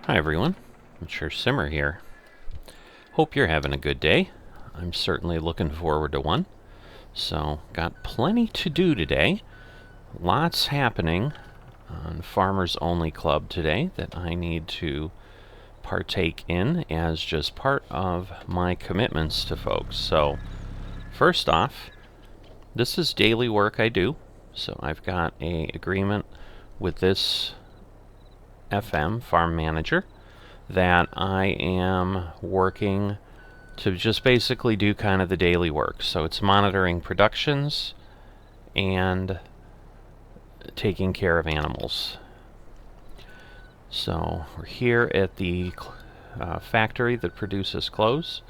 Hi everyone, Mature Simmer here. Hope you're having a good day. I'm certainly looking forward to one. So, got plenty to do today. Lots happening on Farmers Only Club today that I need to partake in as just part of my commitments to folks. So, first off, this is daily work I do. So I've got an agreement with this FM, Farm Manager, that I am working to just basically do kind of the daily work. So it's monitoring productions and taking care of animals. So we're here at the factory that produces clothes,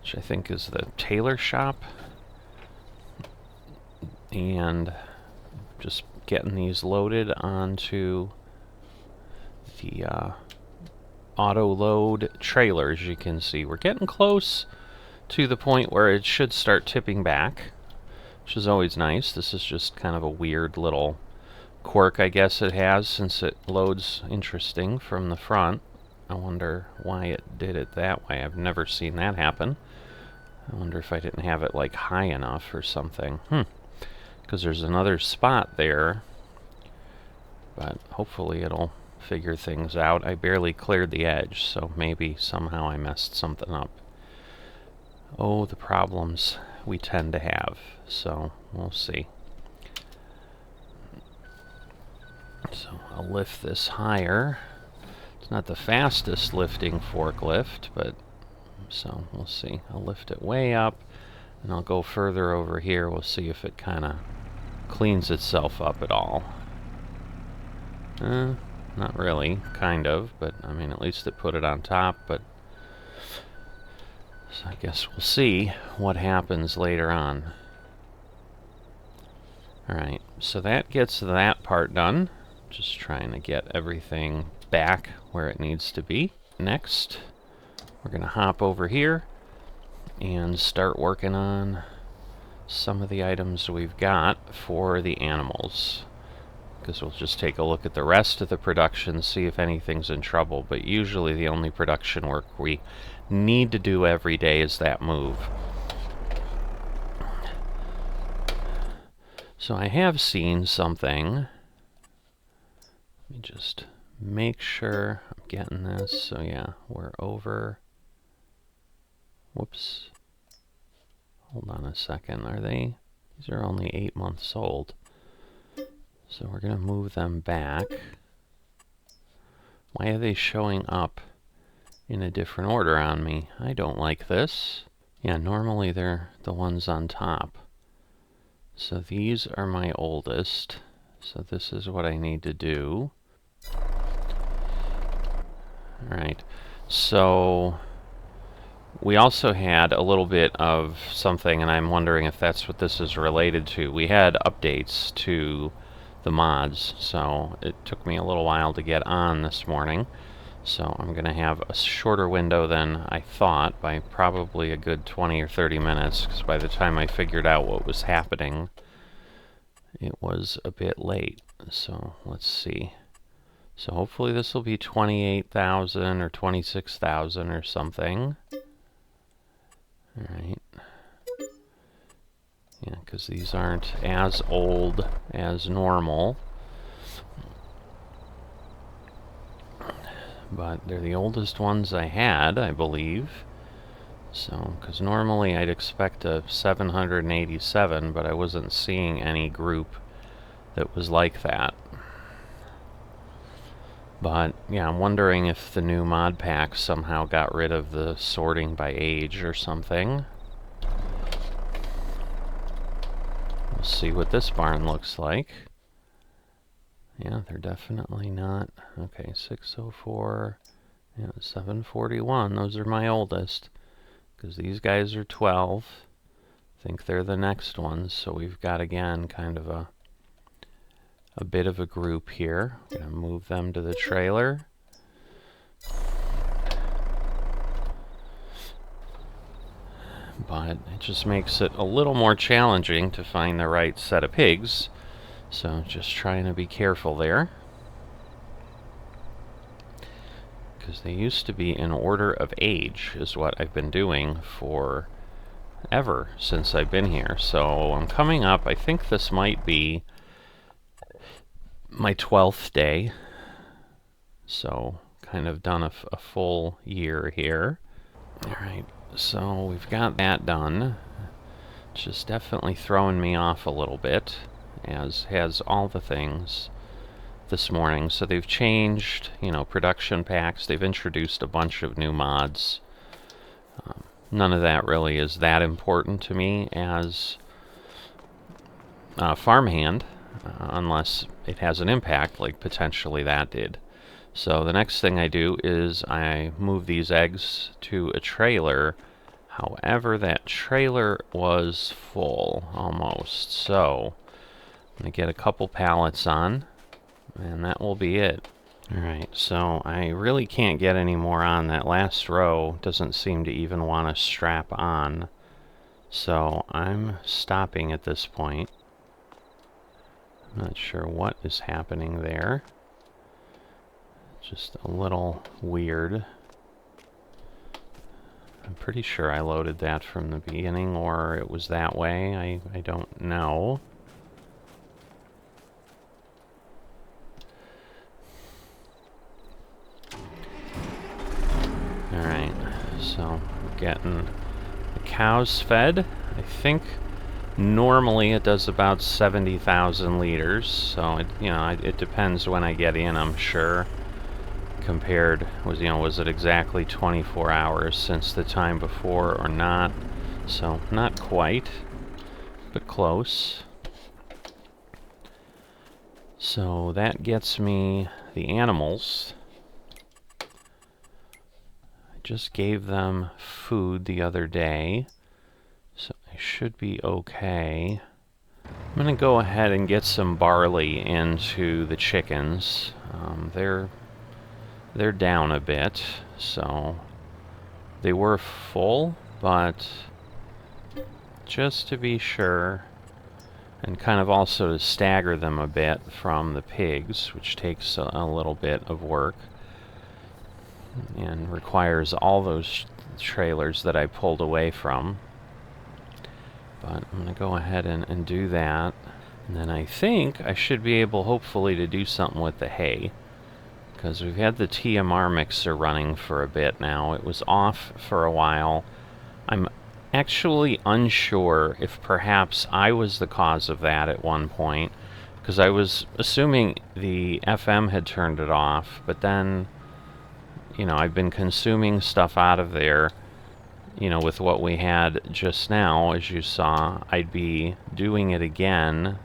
which I think is the tailor shop, and just getting these loaded onto the auto load trailers. You can see we're getting close to the point where it should start tipping back, which is always nice. This is just kind of a weird little quirk I guess it has, since it loads interesting from the front. I wonder why it did it that way. I've never seen that happen. I wonder if I didn't have it like high enough or something. Because there's another spot there, but hopefully it'll figure things out. I barely cleared the edge, so maybe somehow I messed something up. Oh, the problems we tend to have, so we'll see. So I'll lift this higher. It's not the fastest lifting forklift, but so we'll see. I'll lift it way up, and I'll go further over here. We'll see if it kind of cleans itself up at all. Not really, kind of, but I mean, at least it put it on top. But so I guess we'll see what happens later on. Alright, so that gets that part done. Just trying to get everything back where it needs to be. Next, we're going to hop over here and start working on some of the items we've got for the animals. Because we'll just take a look at the rest of the production, see if anything's in trouble. But usually the only production work we need to do every day is that move. So I have seen something. Let me just make sure I'm getting this. So yeah, we're over. Whoops. Hold on a second. Are they? These are only 8 months old. So we're going to move them back. Why are they showing up in a different order on me? I don't like this. Yeah, normally they're the ones on top. So these are my oldest. So this is what I need to do. Alright, so we also had a little bit of something, and I'm wondering if that's what this is related to. We had updates to the mods, so it took me a little while to get on this morning. So I'm going to have a shorter window than I thought, by probably a good 20 or 30 minutes, because by the time I figured out what was happening, it was a bit late. So let's see. So hopefully this will be 28,000 or 26,000 or something. Alright. Yeah, because these aren't as old as normal. But they're the oldest ones I had, I believe. So, because normally I'd expect a 787, but I wasn't seeing any group that was like that. But, yeah, I'm wondering if the new mod pack somehow got rid of the sorting by age or something. We'll see what this barn looks like. Yeah, they're definitely not. Okay, 604, yeah, 741. Those are my oldest, because these guys are 12. I think they're the next ones, so we've got, again, kind of a bit of a group here. I'm going to move them to the trailer. But it just makes it a little more challenging to find the right set of pigs. So just trying to be careful there. because they used to be in order of age, is what I've been doing for ever since I've been here. So I'm coming up, I think this might be my 12th day. So kind of done a full year here. Alright, so we've got that done. It's just definitely throwing me off a little bit, as has all the things this morning. So they've changed, you know, production packs. They've introduced a bunch of new mods. None of that really is that important to me as farmhand, unless it has an impact like potentially that did. So the next thing I do is I move these eggs to a trailer. However, that trailer was full almost, so I'm going to get a couple pallets on, and that will be it. Alright, so I really can't get any more on. That last row doesn't seem to even want to strap on, so I'm stopping at this point. I'm not sure what is happening there. Just a little weird. I'm pretty sure I loaded that from the beginning, or it was that way. I don't know. Alright, so we're getting the cows fed. I think normally it does about 70,000 liters, so it depends when I get in, I'm sure. Compared, was it exactly 24 hours since the time before or not? So not quite, but close. So that gets me the animals. I just gave them food the other day, so I should be okay. I'm gonna go ahead and get some barley into the chickens. They're down a bit, so they were full, but just to be sure, and kind of also to stagger them a bit from the pigs, which takes a little bit of work and requires all those trailers that I pulled away from. But I'm going to go ahead and do that, and then I think I should be able, hopefully, to do something with the hay. Because we've had the TMR mixer running for a bit now. It was off for a while. I'm actually unsure if perhaps I was the cause of that at one point, because I was assuming the FM had turned it off, but then, I've been consuming stuff out of there, with what we had just now, as you saw. I'd be doing it again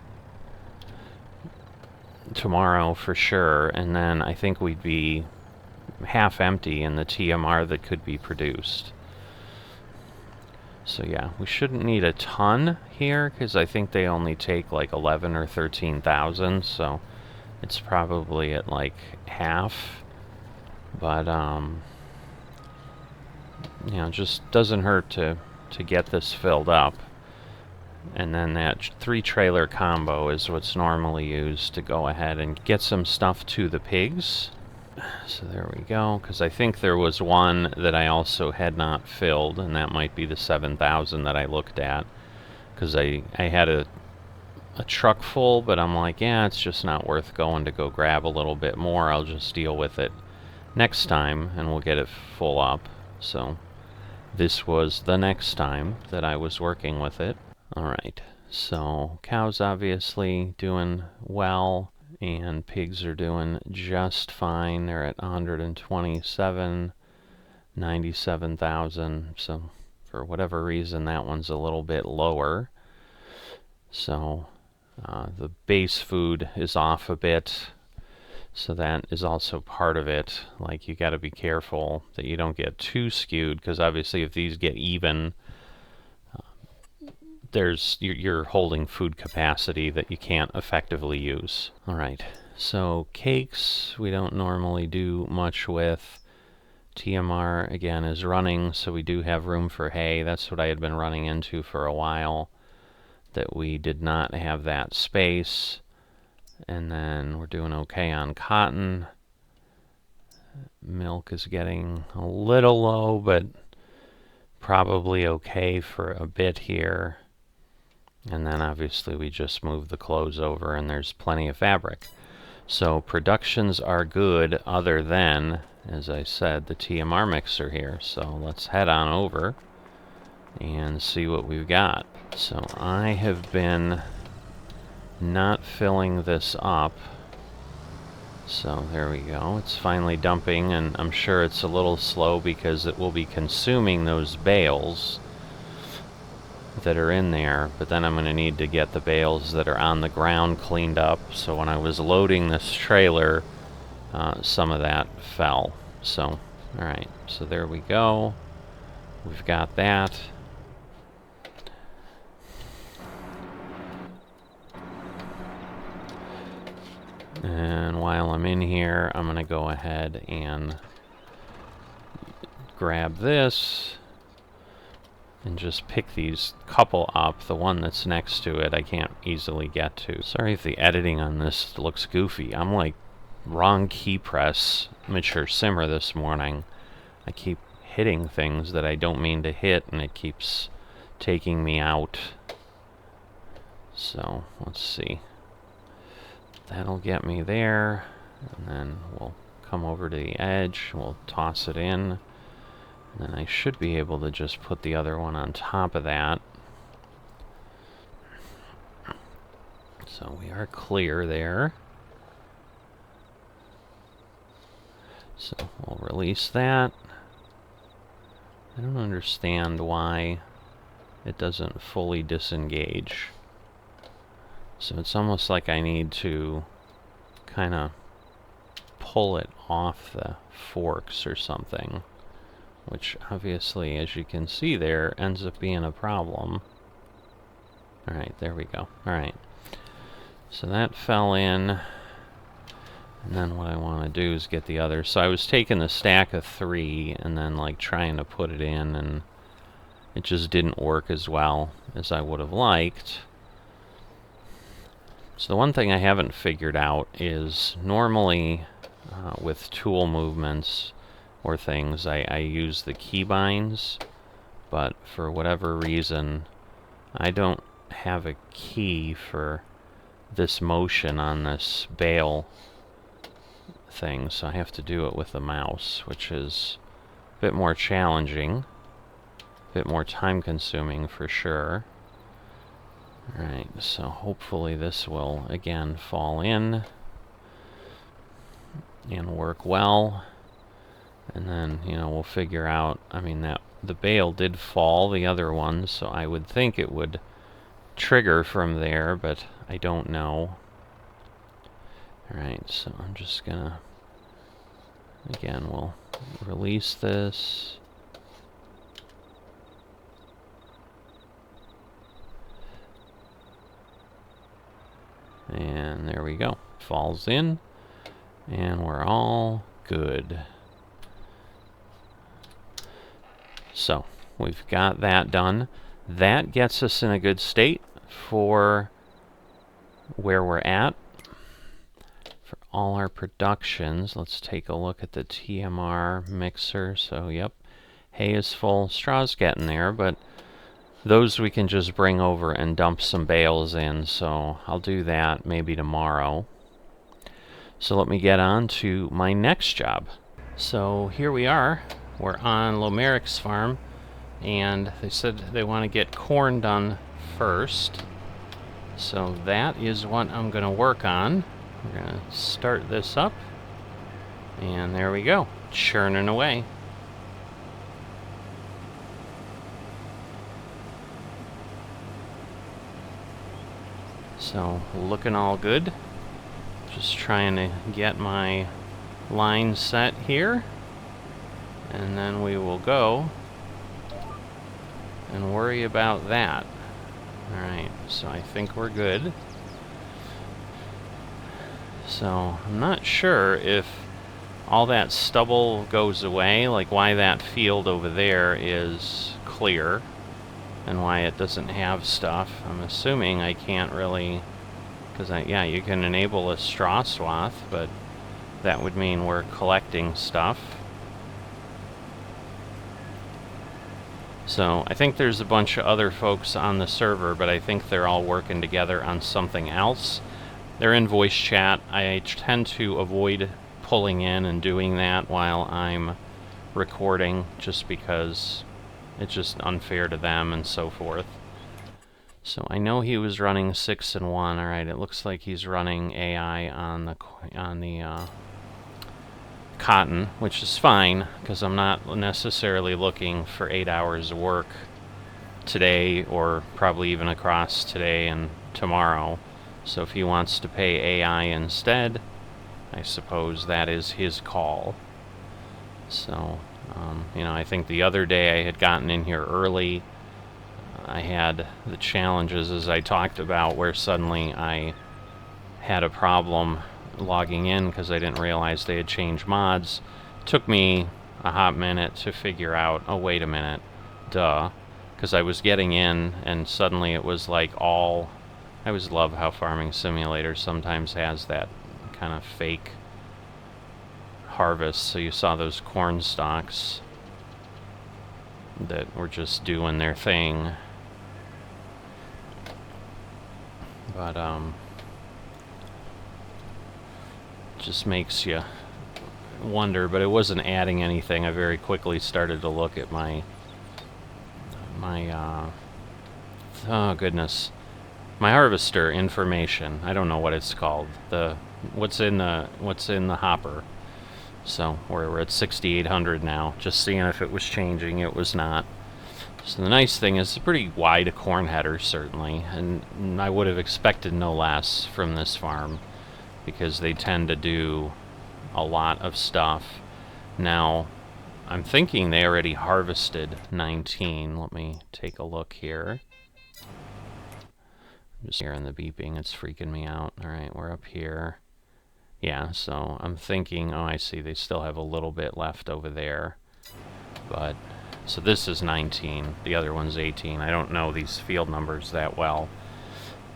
tomorrow for sure, and then I think we'd be half empty in the TMR that could be produced. So yeah, we shouldn't need a ton here, because I think they only take like 11 or 13,000, so it's probably at like half. But just doesn't hurt to get this filled up. And then that 3-trailer combo is what's normally used to go ahead and get some stuff to the pigs. So there we go, because I think there was one that I also had not filled, and that might be the 7,000 that I looked at. Because I had a truck full, but I'm like, yeah, it's just not worth going to go grab a little bit more. I'll just deal with it next time, and we'll get it full up. So this was the next time that I was working with it. Alright, so cows obviously doing well, and pigs are doing just fine. They're at 127, 97,000, so for whatever reason that one's a little bit lower. So the base food is off a bit, so that is also part of it. Like, you got to be careful that you don't get too skewed, because obviously if these get even, you're holding food capacity that you can't effectively use. Alright, so cakes we don't normally do much with. TMR again is running, so we do have room for hay. That's what I had been running into for a while, that we did not have that space. And then we're doing okay on cotton. Milk is getting a little low, but probably okay for a bit here. And then obviously we just move the clothes over and there's plenty of fabric. So productions are good other than, as I said, the TMR mixer here. So let's head on over and see what we've got. So I have been not filling this up. So there we go. It's finally dumping, and I'm sure it's a little slow because it will be consuming those bales that are in there, but then I'm going to need to get the bales that are on the ground cleaned up. So when I was loading this trailer, some of that fell. So, alright, so there we go. We've got that. And while I'm in here, I'm going to go ahead and grab this and just pick these couple up. The one that's next to it I can't easily get to. Sorry if the editing on this looks goofy. I'm like wrong key press mature simmer this morning. I keep hitting things that I don't mean to hit, and it keeps taking me out. So let's see. That'll get me there, and then we'll come over to the edge, we'll toss it in, and then I should be able to just put the other one on top of that. So we are clear there. So we'll release that. I don't understand why it doesn't fully disengage. So it's almost like I need to kind of pull it off the forks or something, which obviously, as you can see there, ends up being a problem. Alright, there we go. Alright, so that fell in, and then what I want to do is get the other. So I was taking the stack of 3 and then like trying to put it in, and it just didn't work as well as I would have liked. So the one thing I haven't figured out is normally with tool movements or things I use the keybinds, but for whatever reason I don't have a key for this motion on this bale thing, so I have to do it with the mouse, which is a bit more challenging, a bit more time consuming for sure. Alright, so hopefully this will again fall in and work well, and then, you know, we'll figure out, I mean, that the bale did fall, the other one, so I would think it would trigger from there, but I don't know. Alright, so I'm just gonna, again, we'll release this. And there we go. Falls in, and we're all good. So we've got that done. That gets us in a good state for where we're at for all our productions. Let's take a look at the TMR mixer. So yep, hay is full, straw's getting there, but those we can just bring over and dump some bales in, so I'll do that maybe tomorrow. So let me get on to my next job. So here we are. We're on Lomeric's farm, and they said they want to get corn done first. So that is what I'm going to work on. We're going to start this up, and there we go, churning away. So looking all good. Just trying to get my line set here, and then we will go and worry about that. Alright, so I think we're good. So I'm not sure if all that stubble goes away, like why that field over there is clear and why it doesn't have stuff. I'm assuming I can't really, because yeah, you can enable a straw swath, but that would mean we're collecting stuff. So I think there's a bunch of other folks on the server, but I think they're all working together on something else. They're in voice chat. I tend to avoid pulling in and doing that while I'm recording, just because it's just unfair to them and so forth. So I know he was running 6 and 1. All right, it looks like he's running AI on the cotton, which is fine because I'm not necessarily looking for 8 hours of work today, or probably even across today and tomorrow. So if he wants to pay AI instead, I suppose that is his call. So, you know, I think the other day I had gotten in here early. I had the challenges, as I talked about, where suddenly I had a problem logging in because I didn't realize they had changed mods. Took me a hot minute to figure out, oh, wait a minute, duh. Because I was getting in and suddenly it was like all... I always love how Farming Simulator sometimes has that kind of fake harvest. So you saw those corn stalks that were just doing their thing. But, just makes you wonder, but it wasn't adding anything. I very quickly started to look at my oh goodness, my harvester information. I don't know what it's called. What's in the hopper. So we're at 6,800 now. Just seeing if it was changing. It was not. So the nice thing is it's a pretty wide corn header, certainly, and I would have expected no less from this farm, because they tend to do a lot of stuff. Now, I'm thinking they already harvested 19. Let me take a look here. I'm just hearing the beeping. It's freaking me out. All right, we're up here. Yeah, so I'm thinking, oh, I see, they still have a little bit left over there. But, so this is 19. The other one's 18. I don't know these field numbers that well.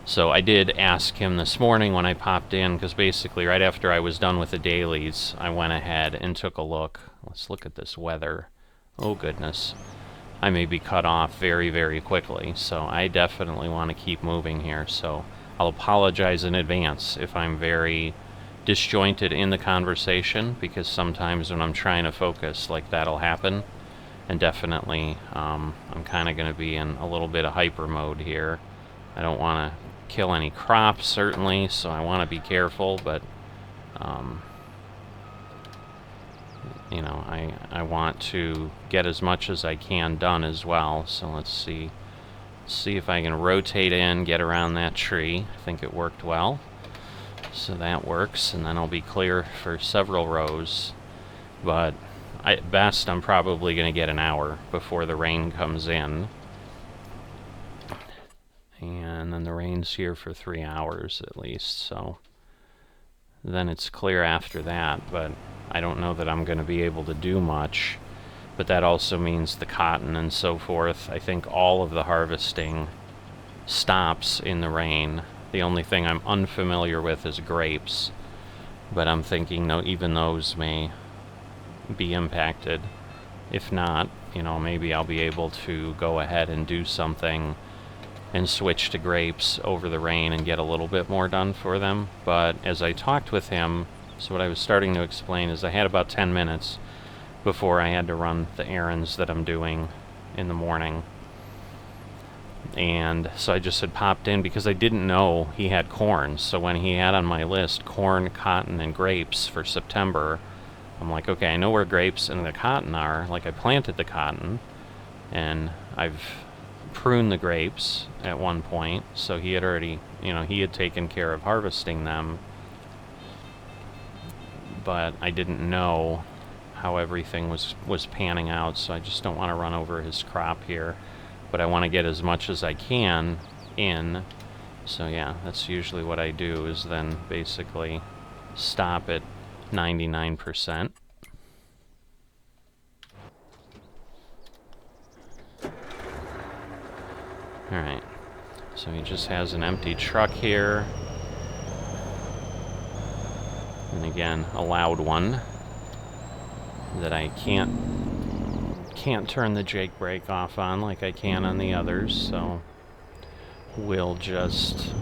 So I did ask him this morning when I popped in, because basically right after I was done with the dailies, I went ahead and took a look. Let's look at this weather. Oh goodness. I may be cut off very, very quickly, so I definitely want to keep moving here. So I'll apologize in advance if I'm very disjointed in the conversation, because sometimes when I'm trying to focus, like, that'll happen. And definitely, I'm kind of going to be in a little bit of hyper mode here. I don't want to kill any crops, certainly, so I want to be careful, but you know, I want to get as much as I can done as well. So let's see if I can rotate in, get around that tree. I think it worked well, so that works, and then I'll be clear for several rows. But at best I'm probably going to get an hour before the rain comes in. And then the rain's here for 3 hours at least, so then it's clear after that, but I don't know that I'm going to be able to do much. But that also means the cotton and so forth. I think all of the harvesting stops in the rain. The only thing I'm unfamiliar with is grapes, but I'm thinking, no, even those may be impacted. If not, you know, maybe I'll be able to go ahead and do something and switch to grapes over the rain and get a little bit more done for them. But as I talked with him, so what I was starting to explain is I had about 10 minutes before I had to run the errands that I'm doing in the morning. And so I just had popped in because I didn't know he had corn. So when he had on my list corn, cotton, and grapes for September, I'm like, okay, I know where grapes and the cotton are. Like, I planted the cotton, and I've pruned the grapes at one point, so he had already, you know, he had taken care of harvesting them, but I didn't know how everything was panning out, so I just don't want to run over his crop here, but I want to get as much as I can in. So yeah, that's usually what I do, is then basically stop at 99%. Alright, so he just has an empty truck here. And again, a loud one that I can't can't turn the Jake brake off on like I can on the others, so we'll just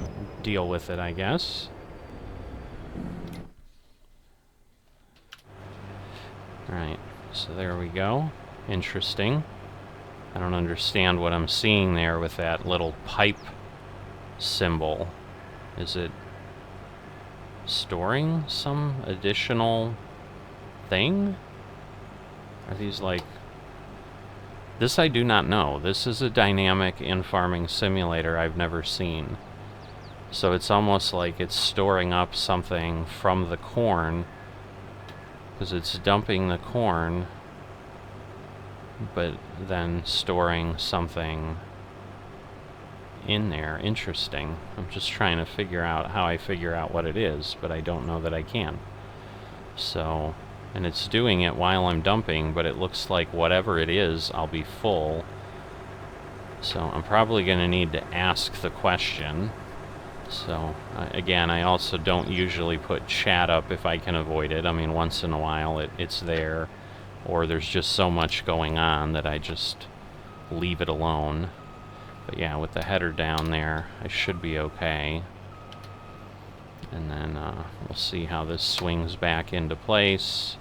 deal with it, I guess. Alright, so there we go. Interesting. I don't understand what I'm seeing there with that little pipe symbol. Is it storing some additional thing? Are these like... This I do not know. This is a dynamic in-farming simulator I've never seen. So it's almost like it's storing up something from the corn, because it's dumping the corn, but then storing something in there. Interesting. I'm just trying to figure out how I figure out what it is, but I don't know that I can. So, and it's doing it while I'm dumping, but it looks like whatever it is, I'll be full. So I'm probably going to need to ask the question. So, again, I also don't usually put chat up if I can avoid it. I mean, once in a while it's there, or there's just so much going on that I just leave it alone. But yeah, with the header down there, I should be okay. And then we'll see how this swings back into place.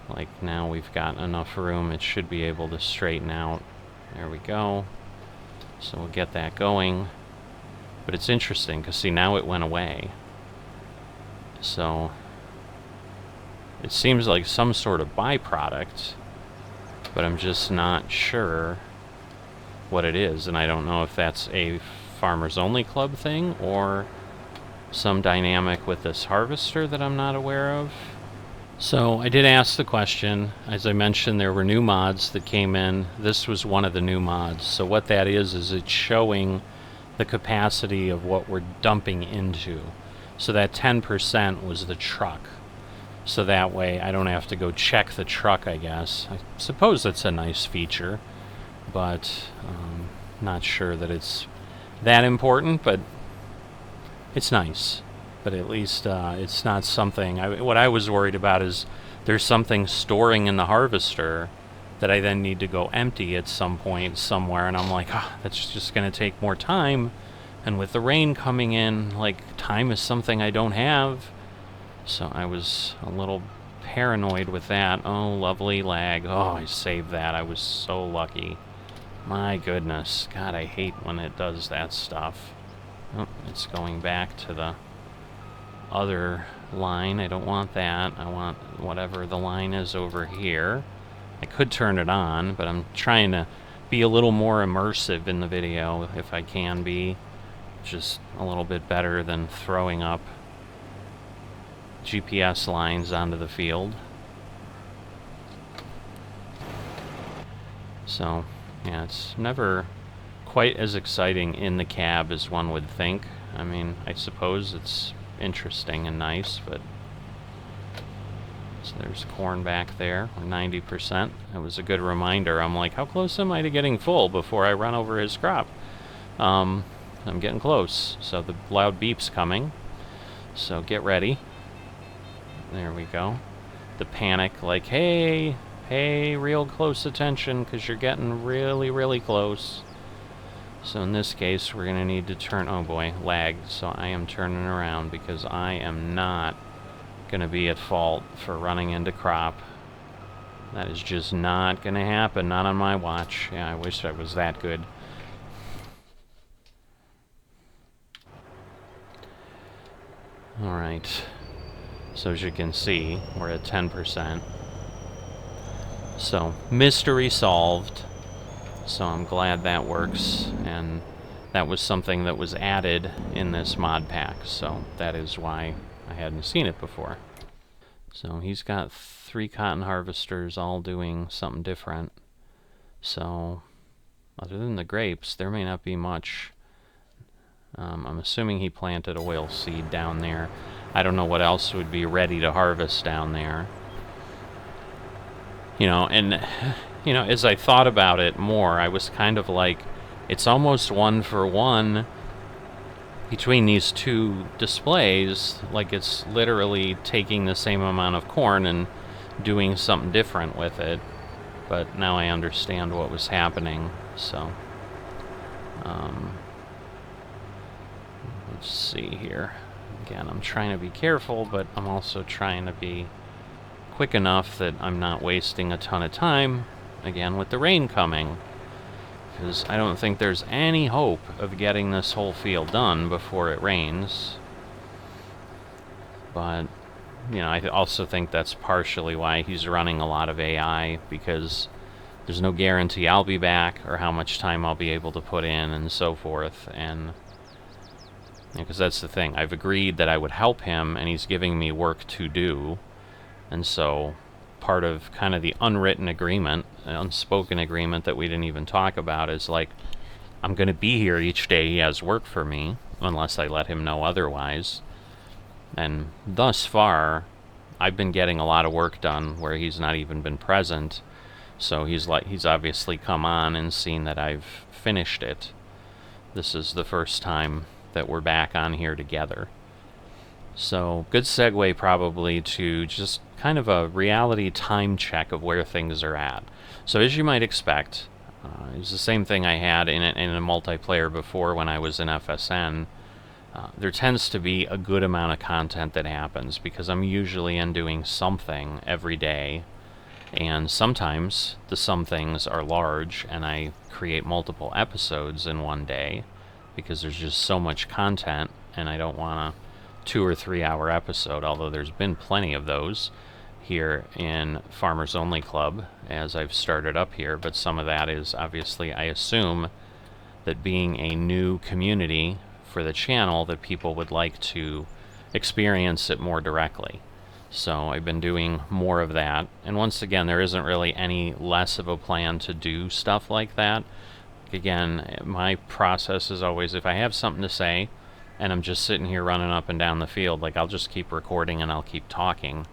Like, now we've got enough room, it should be able to straighten out. There we go. So we'll get that going. But it's interesting, because see, now it went away. So it seems like some sort of byproduct, but I'm just not sure what it is, and I don't know if that's a Farmers Only Club thing or some dynamic with this harvester that I'm not aware of. So I did ask the question. As I mentioned, there were new mods that came in. This was one of the new mods. So what that is it's showing the capacity of what we're dumping into. So that 10% was the truck. So that way I don't have to go check the truck, I guess. I suppose that's a nice feature, but not sure that it's that important, but it's nice. But at least it's not something... what I was worried about is there's something storing in the harvester that I then need to go empty at some point somewhere, and I'm like, that's just going to take more time. And with the rain coming in, like, time is something I don't have. So I was a little paranoid with that. Oh, lovely lag. Oh, I saved that. I was so lucky. My goodness. God, I hate when it does that stuff. Oh, it's going back to the other line. I don't want that. I want whatever the line is over here. I could turn it on, but I'm trying to be a little more immersive in the video, if I can be. Just a little bit better than throwing up GPS lines onto the field. So, yeah, it's never quite as exciting in the cab as one would think. I mean, I suppose it's interesting and nice, but... So there's corn back there, 90%. That was a good reminder. I'm like, how close am I to getting full before I run over his crop? I'm getting close. So the loud beep's coming. So get ready. There we go. The panic, like, hey, real close attention, because you're getting really, really close. So in this case, we're going to need to turn... Oh boy, lagged. So I am turning around because I am not going to be at fault for running into crop. That is just not going to happen. Not on my watch. Yeah, I wish I was that good. Alright. So as you can see, we're at 10%. So, mystery solved. So I'm glad that works, and that was something that was added in this mod pack, so that is why I hadn't seen it before. So he's got 3 cotton harvesters all doing something different. So, other than the grapes, there may not be much. I'm assuming he planted oil seed down there. I don't know what else would be ready to harvest down there. You know, and... You know, as I thought about it more, I was kind of like, it's almost 1 for 1 between these two displays. Like, it's literally taking the same amount of corn and doing something different with it. but now I understand what was happening, so... let's see here. Again, I'm trying to be careful, but I'm also trying to be quick enough that I'm not wasting a ton of time, again, with the rain coming. Because I don't think there's any hope of getting this whole field done before it rains. But, you know, I also think that's partially why he's running a lot of AI, because there's no guarantee I'll be back or how much time I'll be able to put in and so forth. And because that's the thing, I've agreed that I would help him, and he's giving me work to do. And so part of kind of the unwritten agreement, unspoken agreement that we didn't even talk about, is like, I'm going to be here each day he has work for me, unless I let him know otherwise. And thus far, I've been getting a lot of work done where he's not even been present. So he's obviously come on and seen that I've finished it. This is the first time that we're back on here together. So, good segue probably to just kind of a reality time check of where things are at. So as you might expect, it was the same thing I had in a multiplayer before when I was in FSN. There tends to be a good amount of content that happens because I'm usually doing something every day. And sometimes the some things are large and I create multiple episodes in one day because there's just so much content and I don't want a 2 or 3 hour episode, although there's been plenty of those here in Farmers Only Club as I've started up here, but some of that is obviously, I assume, that being a new community for the channel, that people would like to experience it more directly. So I've been doing more of that, and once again, there isn't really any less of a plan to do stuff like that. Again, my process is always, if I have something to say and I'm just sitting here running up and down the field, like, I'll just keep recording and I'll keep talking,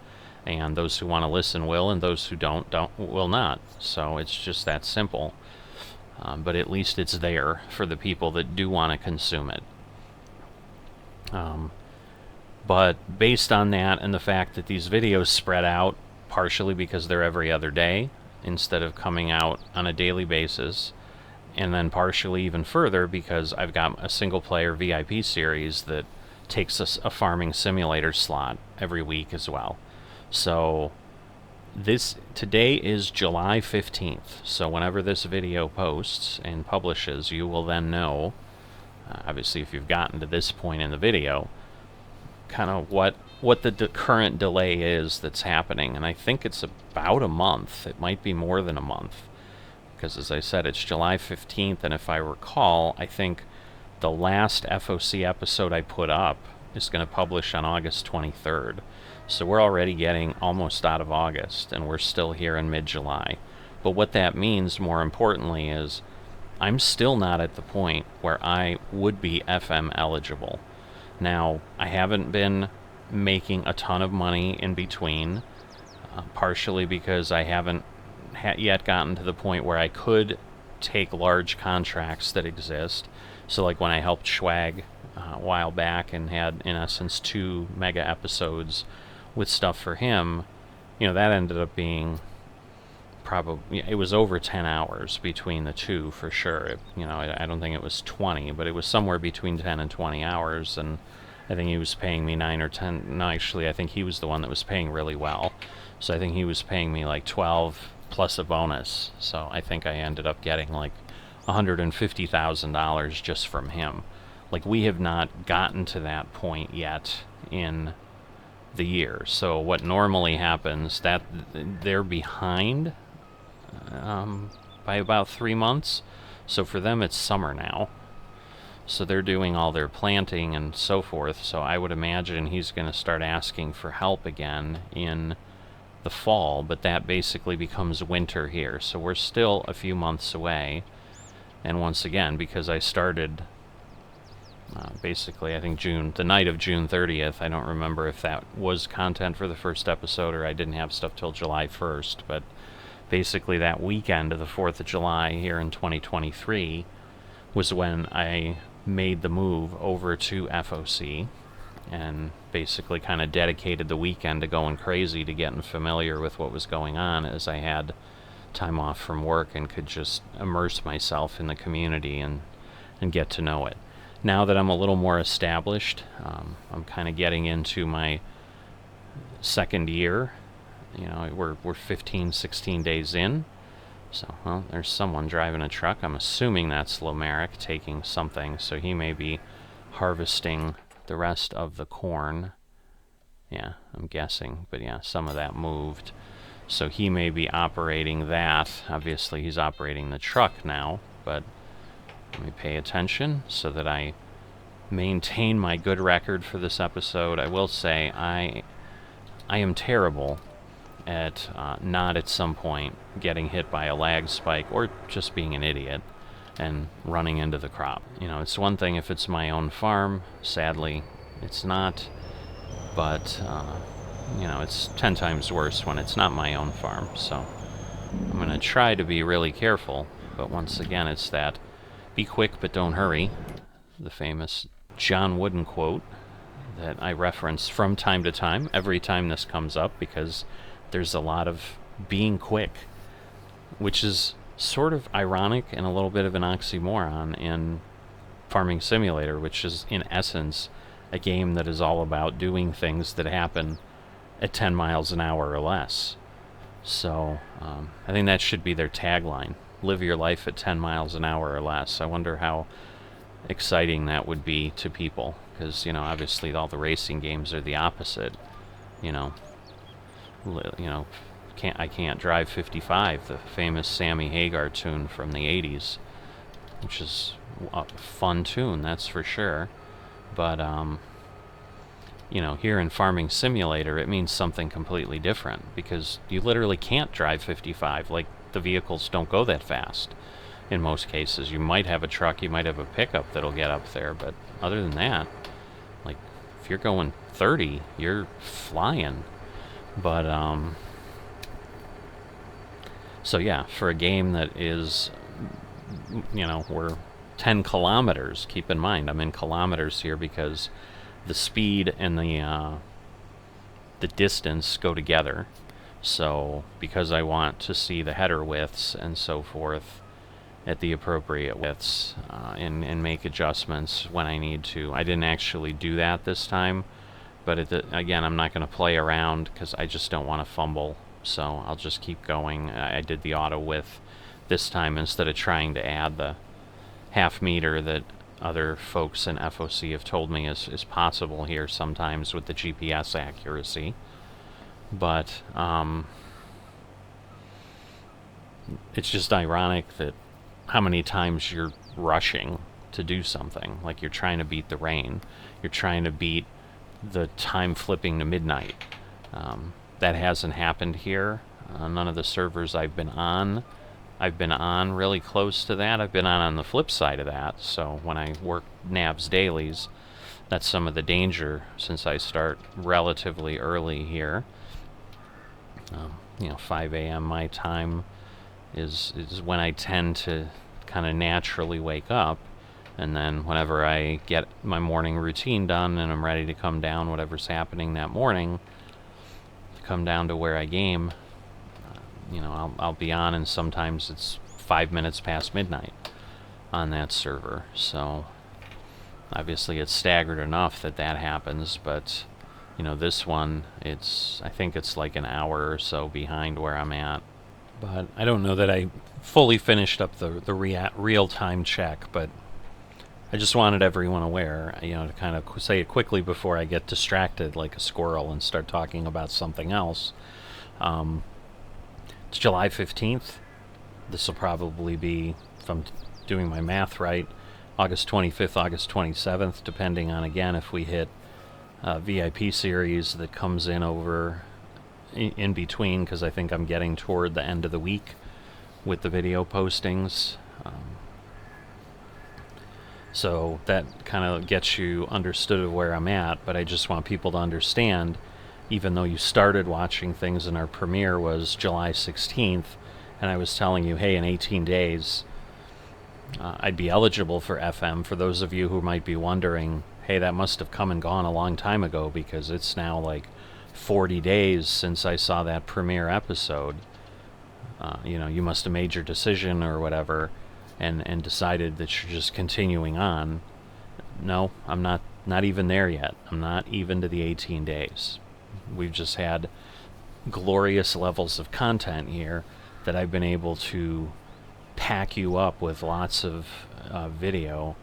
and those who want to listen will, and those who don't will not. So it's just that simple. But at least it's there for the people that do want to consume it. But based on that and the fact that these videos spread out, partially because they're every other day instead of coming out on a daily basis, and then partially even further because I've got a single-player VIP series that takes a farming simulator slot every week as well. So today is July 15th, so whenever this video posts and publishes, you will then know, obviously if you've gotten to this point in the video, kind of what the current delay is that's happening. And I think it's about a month. It might be more than a month, because as I said, it's July 15th, and if I recall, I think the last FOC episode I put up is going to publish on August 23rd. So we're already getting almost out of August, and we're still here in mid-July. But what that means, more importantly, is I'm still not at the point where I would be FM eligible. Now, I haven't been making a ton of money in between, partially because I haven't yet gotten to the point where I could take large contracts that exist. So like when I helped Schwag a while back and had, in essence, 2 mega episodes with stuff for him, you know, that ended up being probably, it was over 10 hours between the two for sure. I don't think it was 20, but it was somewhere between 10 and 20 hours, and I think he was paying me 9 or 10. No, actually, I think he was the one that was paying really well. So I think he was paying me like 12 plus a bonus. So I think I ended up getting like $150,000 just from him. Like, we have not gotten to that point yet in the year. So what normally happens, that they're behind by about 3 months. So for them, it's summer now. So they're doing all their planting and so forth. So I would imagine he's going to start asking for help again in the fall, but that basically becomes winter here. So we're still a few months away. And once again, because I started basically, I think the night of June 30th, I don't remember if that was content for the first episode or I didn't have stuff till July 1st, but basically that weekend of the 4th of July here in 2023 was when I made the move over to FOC and basically kind of dedicated the weekend to going crazy, to getting familiar with what was going on, as I had time off from work and could just immerse myself in the community and get to know it. Now that I'm a little more established, I'm kind of getting into my second year. You know, we're 15, 16 days in. So, well, there's someone driving a truck. I'm assuming that's Lomeric taking something, so he may be harvesting the rest of the corn. Yeah, I'm guessing, but yeah, some of that moved. So he may be operating that. Obviously, he's operating the truck now, but let me pay attention so that I maintain my good record for this episode. I will say I am terrible at not at some point getting hit by a lag spike or just being an idiot and running into the crop. You know, it's one thing if it's my own farm. Sadly, it's not. But, you know, it's 10 times worse when it's not my own farm. So I'm going to try to be really careful. But once again, it's that be quick but don't hurry. The famous John Wooden quote that I reference from time to time, every time this comes up, because there's a lot of being quick, which is sort of ironic and a little bit of an oxymoron in Farming Simulator, which is in essence a game that is all about doing things that happen at 10 miles an hour or less. So I think that should be their tagline: live your life at 10 miles an hour or less. I wonder how exciting that would be to people, because, you know, obviously all the racing games are the opposite. You know, I can't drive 55, the famous Sammy Hagar tune from the 80s, which is a fun tune, that's for sure. But you know, here in Farming Simulator, it means something completely different, because you literally can't drive 55. Like, the vehicles don't go that fast in most cases. You might have a truck, you might have a pickup that'll get up there, but other than that, like, if you're going 30, you're flying. But so yeah, for a game that is, you know, we're 10 kilometers, keep in mind I'm in kilometers here because the speed and the distance go together. So because I want to see the header widths and so forth at the appropriate widths and make adjustments when I need to. I didn't actually do that this time, but again, I'm not going to play around because I just don't want to fumble, so I'll just keep going. I did the auto width this time instead of trying to add the half meter that other folks in FOC have told me is possible here sometimes with the GPS accuracy. But it's just ironic that how many times you're rushing to do something. Like, you're trying to beat the rain, you're trying to beat the time flipping to midnight. That hasn't happened here. None of the servers I've been on really close to that. I've been on the flip side of that. So when I work Nav's Dailies, that's some of the danger, since I start relatively early here. 5 a.m. my time is when I tend to kind of naturally wake up, and then whenever I get my morning routine done and I'm ready to come down, whatever's happening that morning, to come down to where I game, I'll be on, and sometimes it's 5 minutes past midnight on that server. So obviously it's staggered enough that happens, but this one, I think it's like an hour or so behind where I'm at. But I don't know that I fully finished up the real-time check, but I just wanted everyone aware, to kind of say it quickly before I get distracted like a squirrel and start talking about something else. It's July 15th. This will probably be, if I'm doing my math right, August 25th, August 27th, depending on, again, if we hit VIP series that comes in over in between, because I think I'm getting toward the end of the week with the video postings. So that kind of gets you understood of where I'm at, but I just want people to understand, even though you started watching things and our premiere was July 16th, and I was telling you, hey, in 18 days, I'd be eligible for FM. For those of you who might be wondering, hey, that must have come and gone a long time ago, because it's now like 40 days since I saw that premiere episode. you know, you must have made your decision or whatever, and decided that you're just continuing on. No, I'm not even there yet. I'm not even to the 18 days. We've just had glorious levels of content here that I've been able to pack you up with lots of video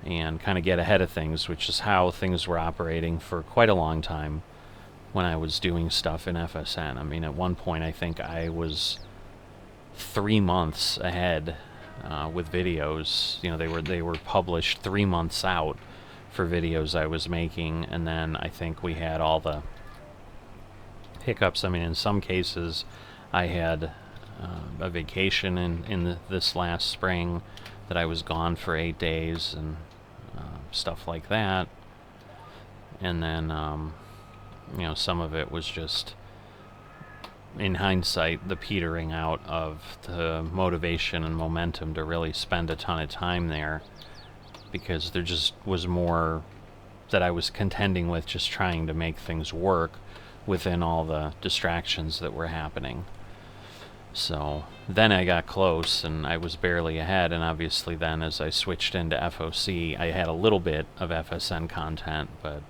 and kind of get ahead of things, which is how things were operating for quite a long time when I was doing stuff in FSN. I mean, at one point I think I was 3 months ahead with videos. You know, they were published 3 months out for videos I was making, and then I think we had all the hiccups. I mean, in some cases I had a vacation in this last spring that I was gone for 8 days and stuff like that, and then you know, some of it was just, in hindsight, the petering out of the motivation and momentum to really spend a ton of time there, because there just was more that I was contending with, just trying to make things work within all the distractions that were happening. So then I got close and I was barely ahead, and obviously then as I switched into FOC, I had a little bit of FSN content, but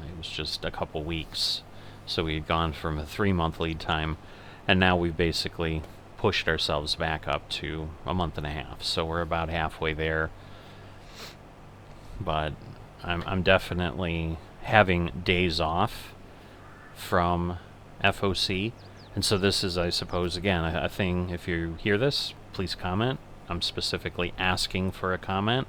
it was just a couple weeks. So we had gone from a 3-month lead time, and now we've basically pushed ourselves back up to a month and a half. So we're about halfway there. But I'm definitely having days off from FOC. And so this is, I suppose, again, a thing. If you hear this, please comment. I'm specifically asking for a comment.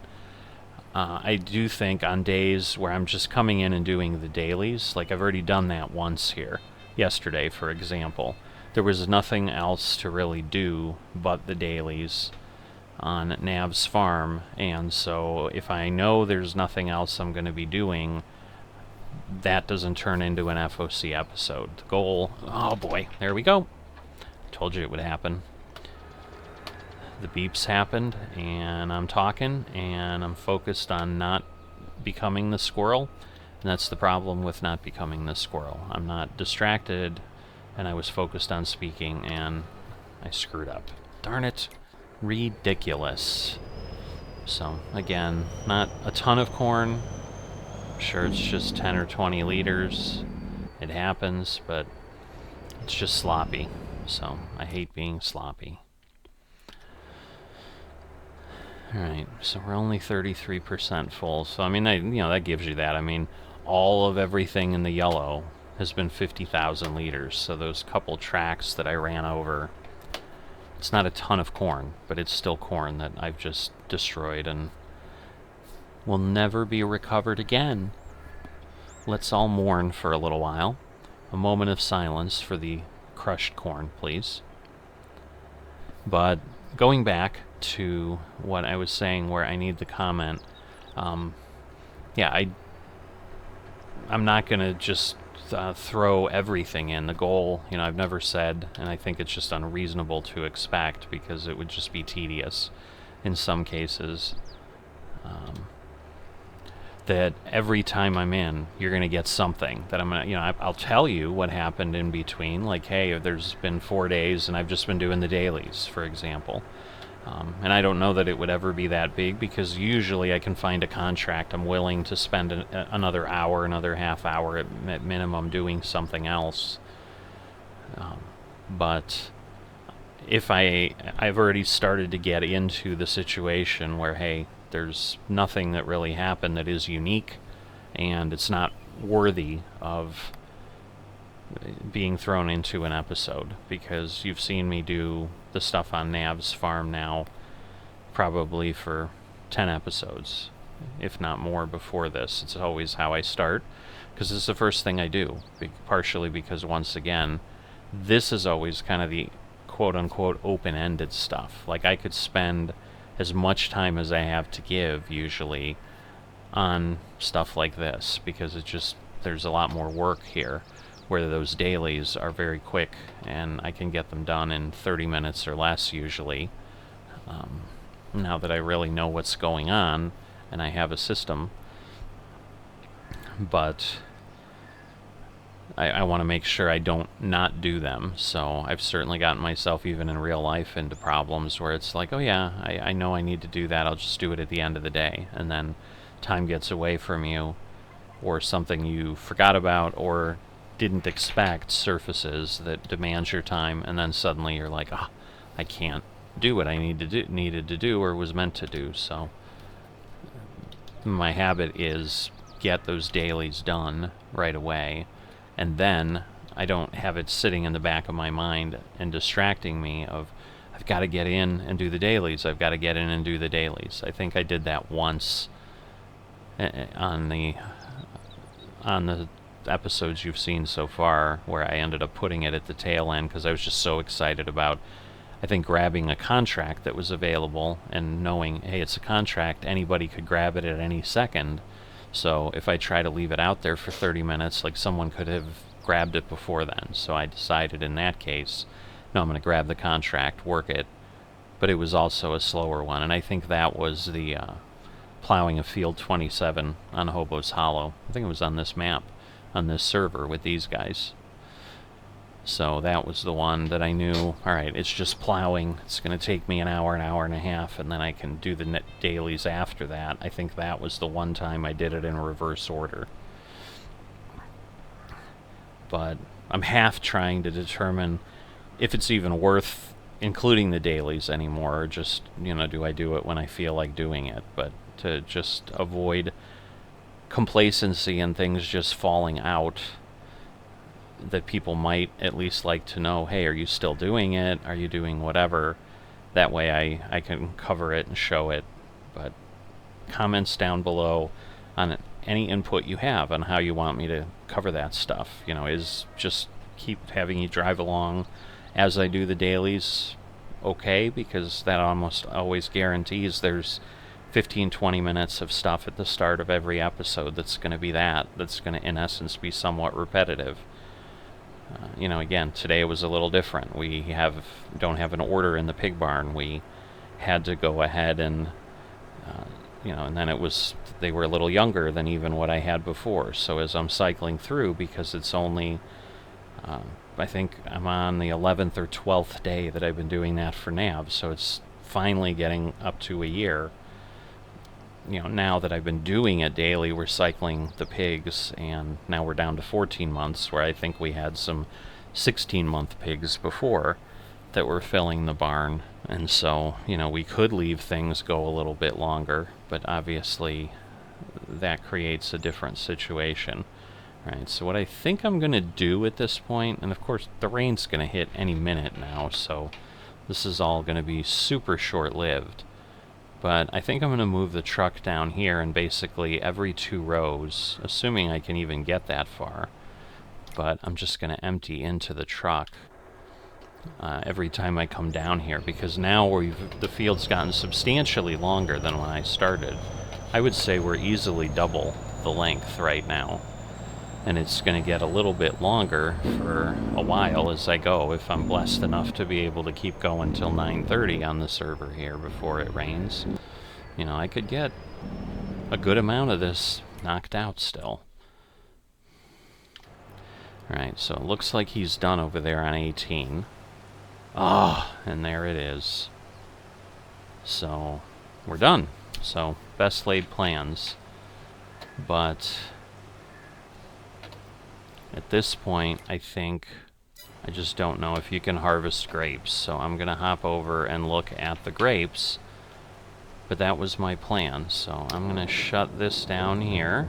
I do think on days where I'm just coming in and doing the dailies, like I've already done that once here, yesterday, for example. There was nothing else to really do but the dailies on Nav's farm, and so if I know there's nothing else I'm going to be doing, that doesn't turn into an FOC episode. The goal... Oh boy, there we go. Told you it would happen. The beeps happened, and I'm talking, and I'm focused on not becoming the squirrel, and that's the problem with not becoming the squirrel. I'm not distracted, and I was focused on speaking, and I screwed up. Darn it. Ridiculous. So, again, not a ton of corn. I'm sure it's just 10 or 20 liters. It happens, but it's just sloppy. So, I hate being sloppy. Alright, so we're only 33% full. So, I mean, that gives you that. I mean, all of everything in the yellow has been 50,000 liters. So those couple tracks that I ran over, it's not a ton of corn, but it's still corn that I've just destroyed and will never be recovered again. Let's all mourn for a little while. A moment of silence for the crushed corn, please. But going back to what I was saying, where I need the comment, yeah, I'm not going to just throw everything in. The goal, you know, I've never said, and I think it's just unreasonable to expect, because it would just be tedious in some cases, that every time I'm in, you're going to get something that I'm going to, you know, I'll tell you what happened in between, like, hey, there's been 4 days and I've just been doing the dailies, for example. And I don't know that it would ever be that big, because usually I can find a contract I'm willing to spend another hour, another half hour at minimum doing something else. But if I've already started to get into the situation where, hey, there's nothing that really happened that is unique, and it's not worthy of being thrown into an episode, because you've seen me do the stuff on Nav's farm now probably for 10 episodes, if not more, before this. It's always how I start, because it's the first thing I do, partially because, once again, this is always kind of the quote-unquote open-ended stuff. Like, I could spend as much time as I have to give, usually, on stuff like this, because it just, there's a lot more work here, where those dailies are very quick, and I can get them done in 30 minutes or less, usually, now that I really know what's going on, and I have a system. But I want to make sure I don't not do them. So I've certainly gotten myself, even in real life, into problems where it's like, oh yeah, I know I need to do that, I'll just do it at the end of the day. And then time gets away from you, or something you forgot about or didn't expect surfaces that demands your time, and then suddenly you're like, ah, I can't do what I needed to do or was meant to do. So my habit is get those dailies done right away, and then I don't have it sitting in the back of my mind and distracting me of, I've got to get in and do the dailies, I've got to get in and do the dailies. I think I did that once on the episodes you've seen so far, where I ended up putting it at the tail end because I was just so excited about, I think, grabbing a contract that was available and knowing, hey, it's a contract, anybody could grab it at any second. So if I try to leave it out there for 30 minutes, like, someone could have grabbed it before then. So I decided in that case, no, I'm going to grab the contract, work it. But it was also a slower one, and I think that was the plowing of field 27 on Hobo's Hollow. I think it was on this map, on this server with these guys. So that was the one that I knew, alright, it's just plowing, it's going to take me an hour and a half, and then I can do the dailies after that. I think that was the one time I did it in reverse order. But I'm half trying to determine if it's even worth including the dailies anymore, or just, you know, do I do it when I feel like doing it? But to just avoid complacency and things just falling out, that people might at least like to know, hey, are you still doing it? Are you doing whatever? That way I can cover it and show it. But comments down below on any input you have on how you want me to cover that stuff. You know, is just keep having you drive along as I do the dailies okay, because that almost always guarantees there's 15-20 minutes of stuff at the start of every episode that's going to be that's going to, in essence, be somewhat repetitive. You know, again, today was a little different. We don't have an order in the pig barn. We had to go ahead and, you know, and then they were a little younger than even what I had before. So as I'm cycling through, because it's only, I think I'm on the 11th or 12th day that I've been doing that for Nav, so it's finally getting up to a year. You know, now that I've been doing it daily, we're cycling the pigs, and now we're down to 14 months, where I think we had some 16-month pigs before that were filling the barn. And so, you know, we could leave things go a little bit longer, but obviously that creates a different situation. Right, so what I think I'm going to do at this point, and of course the rain's going to hit any minute now, so this is all going to be super short-lived. But I think I'm going to move the truck down here, and basically every 2 rows, assuming I can even get that far, but I'm just going to empty into the truck every time I come down here, because now the field's gotten substantially longer than when I started. I would say we're easily double the length right now, and it's going to get a little bit longer for a while as I go, if I'm blessed enough to be able to keep going till 9:30 on the server here before it rains. You know, I could get a good amount of this knocked out still. Alright, so it looks like he's done over there on 18. Ah, and there it is. So, we're done. So, best laid plans. But at this point, I think, I just don't know if you can harvest grapes. So I'm going to hop over and look at the grapes. But that was my plan. So I'm going to shut this down here.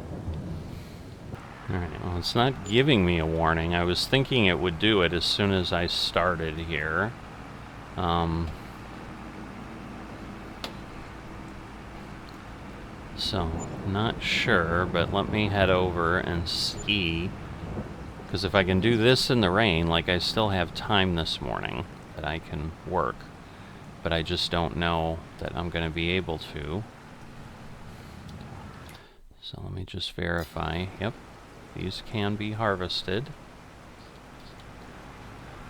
Alright, well, it's not giving me a warning. I was thinking it would do it as soon as I started here. So, not sure, but let me head over and see. Because if I can do this in the rain, like, I still have time this morning that I can work. But I just don't know that I'm going to be able to. So let me just verify. Yep, these can be harvested.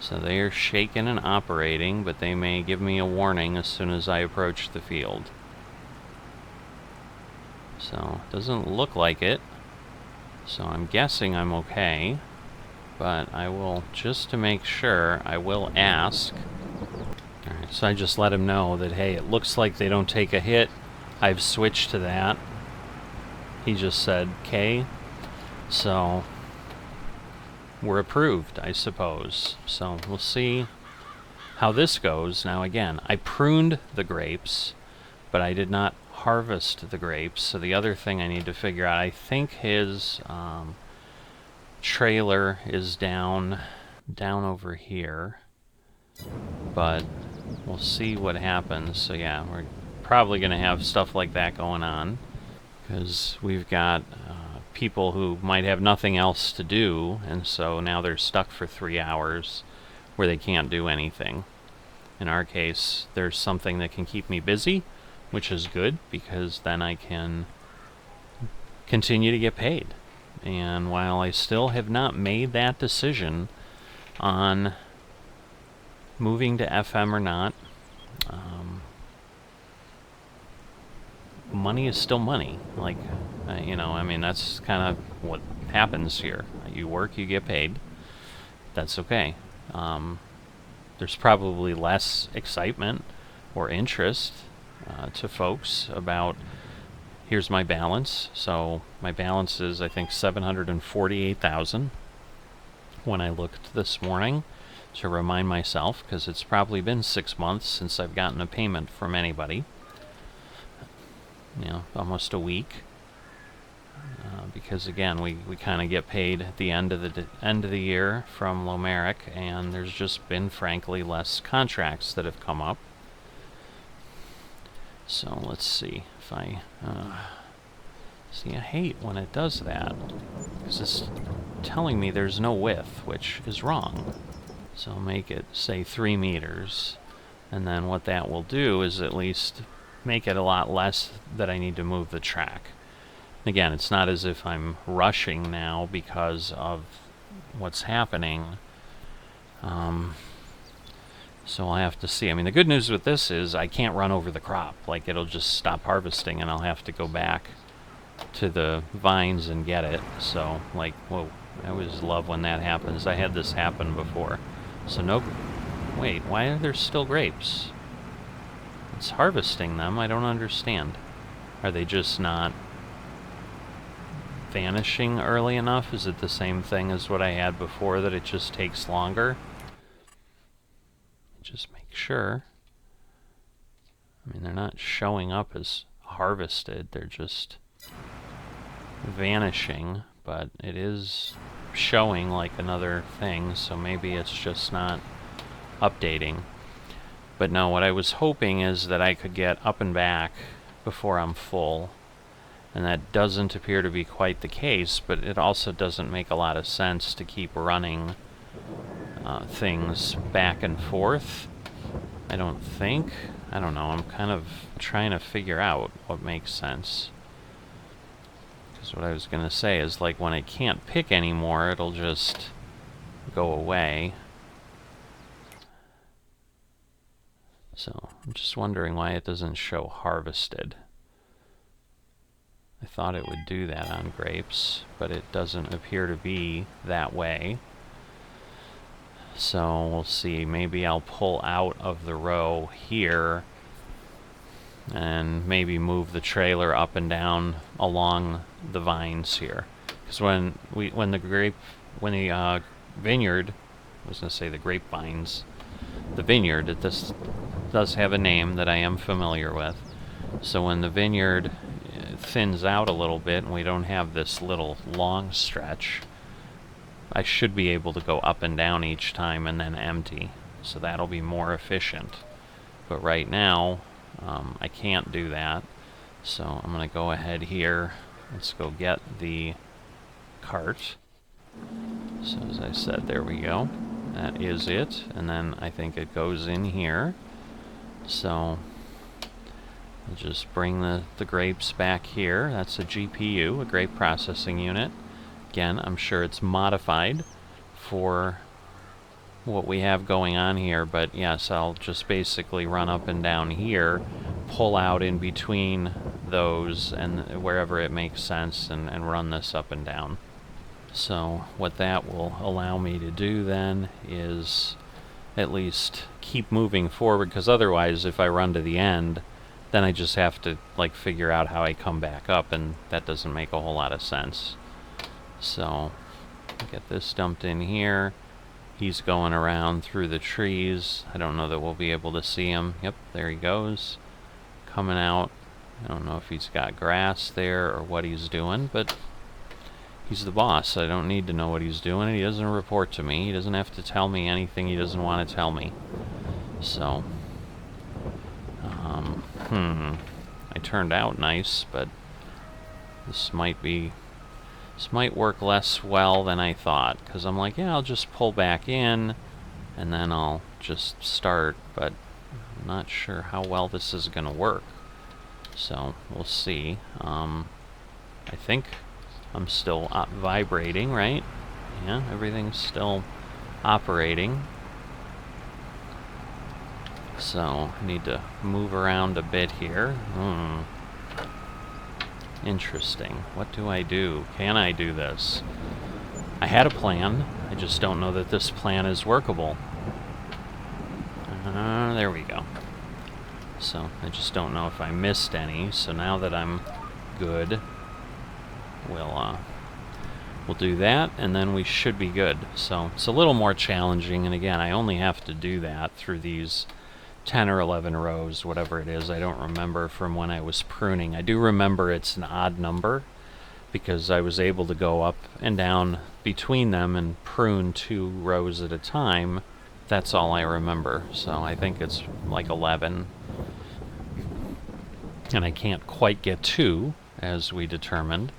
So they are shaking and operating, but they may give me a warning as soon as I approach the field. So, doesn't look like it. So I'm guessing I'm okay. but I will, just to make sure, I will ask. Alright, so I just let him know that, hey, it looks like they don't take a hit. I've switched to that. He just said, "Okay." So we're approved, I suppose. So we'll see how this goes. Now again, I pruned the grapes, but I did not harvest the grapes. So the other thing I need to figure out, I think his trailer is down over here, but we'll see what happens. So yeah, we're probably going to have stuff like that going on, because we've got people who might have nothing else to do, and so now they're stuck for 3 hours where they can't do anything. In our case, there's something that can keep me busy, which is good, because then I can continue to get paid. And while I still have not made that decision on moving to FM or not, money is still money. Like, you know, I mean, that's kind of what happens here. You work, you get paid. That's okay. There's probably less excitement or interest to folks about, here's my balance. So my balance is, I think, $748,000 when I looked this morning to remind myself, because it's probably been 6 months since I've gotten a payment from anybody. You know, almost a week. Because again, we kind of get paid at the end of the year from Lomeric, and there's just been, frankly, less contracts that have come up. So let's see if I see. I hate when it does that, because it's telling me there's no width, which is wrong. So I'll make it say 3 meters, and then what that will do is at least make it a lot less that I need to move the track. Again, it's not as if I'm rushing now because of what's happening. So I'll have to see. I mean, the good news with this is I can't run over the crop. Like, it'll just stop harvesting and I'll have to go back to the vines and get it. So, like, whoa, I always love when that happens. I had this happen before. So no, wait, why are there still grapes? It's harvesting them. I don't understand. Are they just not vanishing early enough? Is it the same thing as what I had before, that it just takes longer? Just make sure. I mean, they're not showing up as harvested, they're just vanishing, but it is showing like another thing, so maybe it's just not updating. But no, what I was hoping is that I could get up and back before I'm full, and that doesn't appear to be quite the case, but it also doesn't make a lot of sense to keep running things back and forth. I don't think. I don't know. I'm kind of trying to figure out what makes sense. Because what I was going to say is, like, when I can't pick anymore, it'll just go away. So I'm just wondering why it doesn't show harvested. I thought it would do that on grapes, but it doesn't appear to be that way. So we'll see. Maybe I'll pull out of the row here and maybe move the trailer up and down along the vines here. Because when the vineyard, I was going to say the grapevines, the vineyard, this does have a name that I am familiar with. So when the vineyard thins out a little bit and we don't have this little long stretch, I should be able to go up and down each time and then empty. So that'll be more efficient. But right now, I can't do that. So I'm going to go ahead here. Let's go get the cart. So as I said, there we go. That is it. And then I think it goes in here. So I'll just bring the grapes back here. That's a GPU, a grape processing unit. Again, I'm sure it's modified for what we have going on here, but yes, I'll just basically run up and down here, pull out in between those and wherever it makes sense, and run this up and down. So what that will allow me to do then is at least keep moving forward, because otherwise if I run to the end, then I just have to like figure out how I come back up, and that doesn't make a whole lot of sense. So get this dumped in here. He's going around through the trees. I don't know that we'll be able to see him. Yep, there he goes. Coming out. I don't know if he's got grass there or what he's doing, but he's the boss. I don't need to know what he's doing. He doesn't report to me. He doesn't have to tell me anything he doesn't want to tell me. So, I turned out nice, but this might work less well than I thought, because I'm like, yeah, I'll just pull back in and then I'll just start, but I'm not sure how well this is going to work. So we'll see. I think I'm still vibrating, right? Yeah, everything's still operating. So I need to move around a bit here. Interesting. What do I do? Can I do this? I had a plan. I just don't know that this plan is workable. There we go. So I just don't know if I missed any. So now that I'm good, we'll do that, and then we should be good. So it's a little more challenging, and again, I only have to do that through these 10 or 11 rows, whatever it is. I don't remember from when I was pruning. I do remember it's an odd number because I was able to go up and down between them and prune 2 rows at a time. That's all I remember. So I think it's like 11. And I can't quite get 2, as we determined.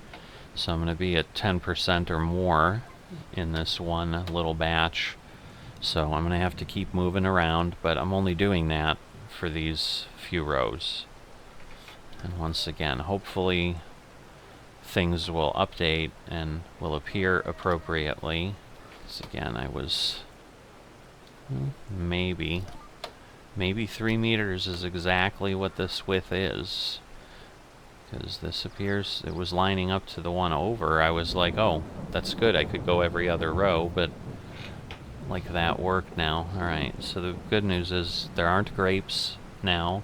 So I'm going to be at 10% or more in this one little batch. So I'm going to have to keep moving around, but I'm only doing that for these few rows. And once again, hopefully things will update and will appear appropriately. So again, I was maybe 3 meters is exactly what this width is. Because this appears, it was lining up to the one over. I was like, oh, that's good. I could go every other row, but like that worked now. Alright, so the good news is there aren't grapes now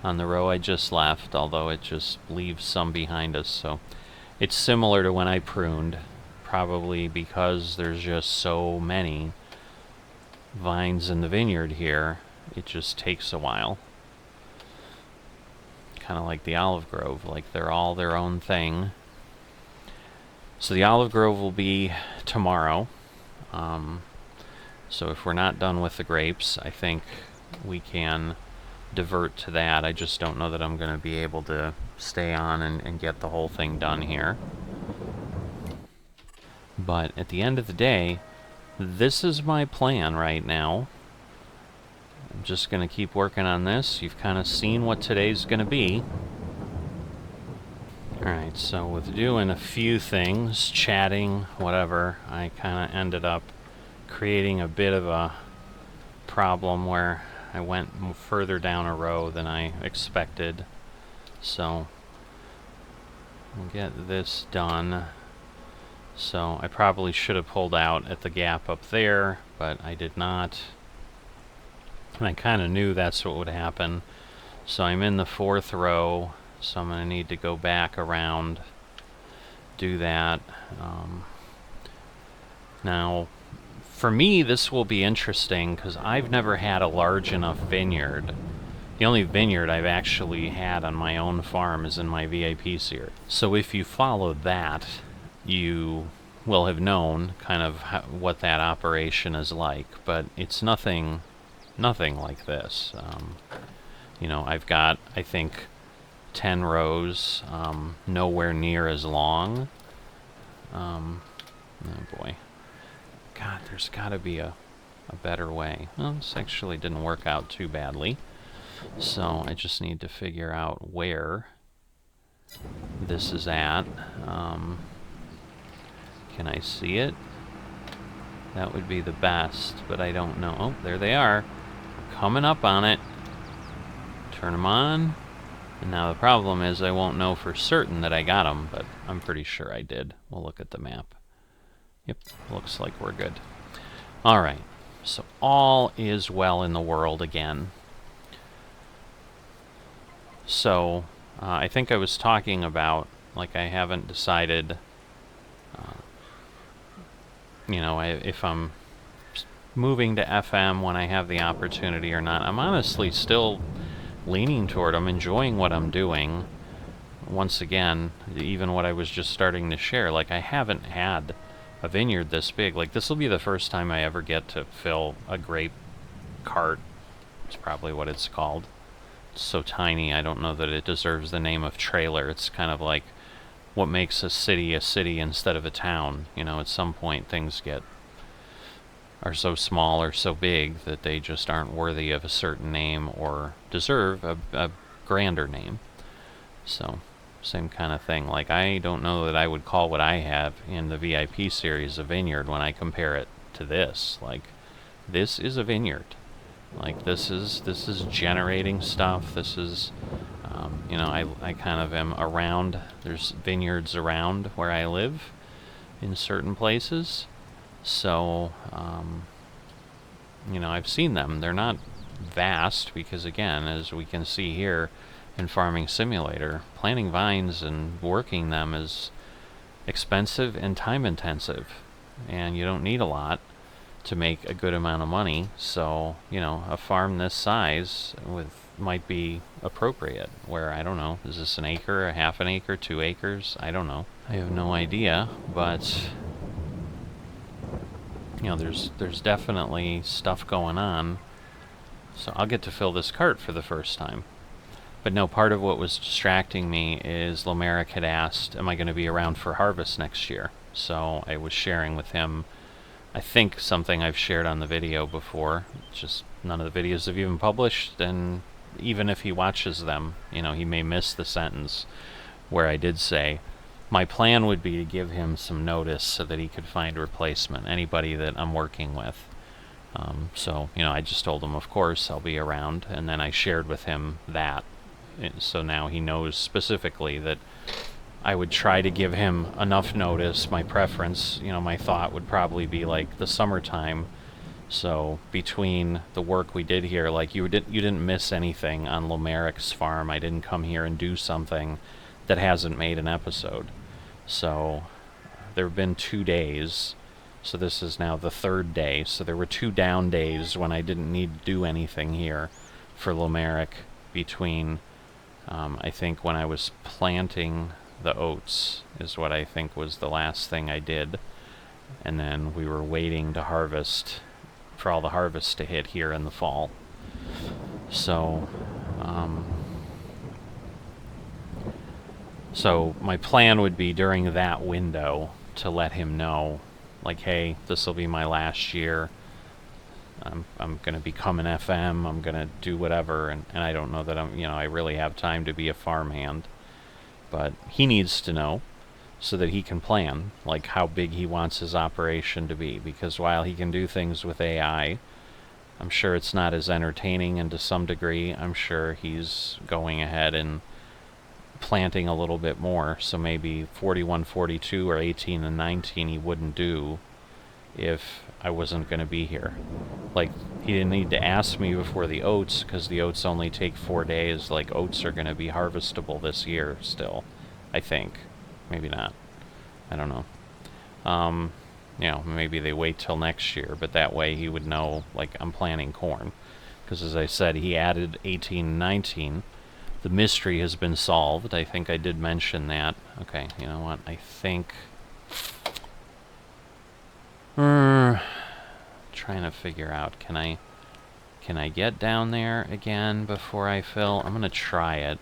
on the row I just left, although it just leaves some behind us. So it's similar to when I pruned, probably because there's just so many vines in the vineyard here. It just takes a while. Kind of like the olive grove, like they're all their own thing. So the olive grove will be tomorrow. So if we're not done with the grapes, I think we can divert to that. I just don't know that I'm going to be able to stay on and get the whole thing done here. But at the end of the day, this is my plan right now. I'm just going to keep working on this. You've kind of seen what today's going to be. Alright, so with doing a few things, chatting, whatever, I kind of ended up creating a bit of a problem where I went further down a row than I expected. So we'll get this done. So I probably should have pulled out at the gap up there, but I did not. And I kind of knew that's what would happen. So I'm in the 4th row, so I'm going to need to go back around, do that. Now, for me, this will be interesting because I've never had a large enough vineyard. The only vineyard I've actually had on my own farm is in my VIP series. So if you follow that, you will have known kind of what that operation is like. But it's nothing like this. You know, I've got, I think, 10 rows, nowhere near as long. Oh boy. God, there's got to be a better way. Well, this actually didn't work out too badly. So I just need to figure out where this is at. Can I see it? That would be the best, but I don't know. Oh, there they are. Coming up on it. Turn them on. And now the problem is I won't know for certain that I got them, but I'm pretty sure I did. We'll look at the map. Yep, looks like we're good. All right, so all is well in the world again. So, I think I was talking about, like, I haven't decided, you know, if I'm moving to FM when I have the opportunity or not. I'm honestly still leaning toward, I'm enjoying what I'm doing. Once again, even what I was just starting to share, like, I haven't had a vineyard this big. Like, this will be the first time I ever get to fill a grape cart. It's probably what it's called. It's so tiny, I don't know that it deserves the name of trailer. It's kind of like what makes a city instead of a town. You know, at some point things are so small or so big that they just aren't worthy of a certain name or deserve a grander name. So, same kind of thing. Like, I don't know that I would call what I have in the VIP series a vineyard when I compare it to this. Like, this is a vineyard. Like, this is generating stuff. This is, you know, I kind of am around, there's vineyards around where I live in certain places. So, you know, I've seen them. They're not vast because, again, as we can see here in Farming Simulator, planting vines and working them is expensive and time intensive, and you don't need a lot to make a good amount of money. So, you know, a farm this size might be appropriate, where, I don't know, is this an acre, a half an acre, 2 acres? I don't know. I have no idea, but you know, there's definitely stuff going on. So I'll get to fill this cart for the first time. But no, part of what was distracting me is Lomeric had asked, am I going to be around for harvest next year? So I was sharing with him, I think, something I've shared on the video before. Just none of the videos have even published, and even if he watches them, you know, he may miss the sentence where I did say, my plan would be to give him some notice so that he could find a replacement, anybody that I'm working with. So, you know, I just told him, of course, I'll be around, and then I shared with him that. So now he knows specifically that I would try to give him enough notice. My preference, you know, my thought would probably be like the summertime. So between the work we did here, like, you didn't miss anything on Lomeric's farm. I didn't come here and do something that hasn't made an episode. So there have been 2 days. So this is now the 3rd day. So there were 2 down days when I didn't need to do anything here for Lomeric between, I think when I was planting the oats is what I think was the last thing I did. And then we were waiting to harvest, for all the harvest to hit here in the fall. So, so my plan would be during that window to let him know, like, hey, this will be my last year. I'm going to become an FM. I'm going to do whatever, and I don't know that I really have time to be a farmhand. But he needs to know so that he can plan, like, how big he wants his operation to be. Because while he can do things with AI, I'm sure it's not as entertaining, and to some degree, I'm sure he's going ahead and planting a little bit more. So maybe 41, 42, or 18 and 19 he wouldn't do if I wasn't going to be here. Like, he didn't need to ask me before the oats, because the oats only take 4 days. Like, oats are going to be harvestable this year still, I think. Maybe not. I don't know. You know, maybe they wait till next year, but that way he would know, like, I'm planting corn. Because as I said, he added 18 and 19. The mystery has been solved. I think I did mention that. Okay, you know what? I think... trying to figure out, can I get down there again before I fill? I'm gonna try it.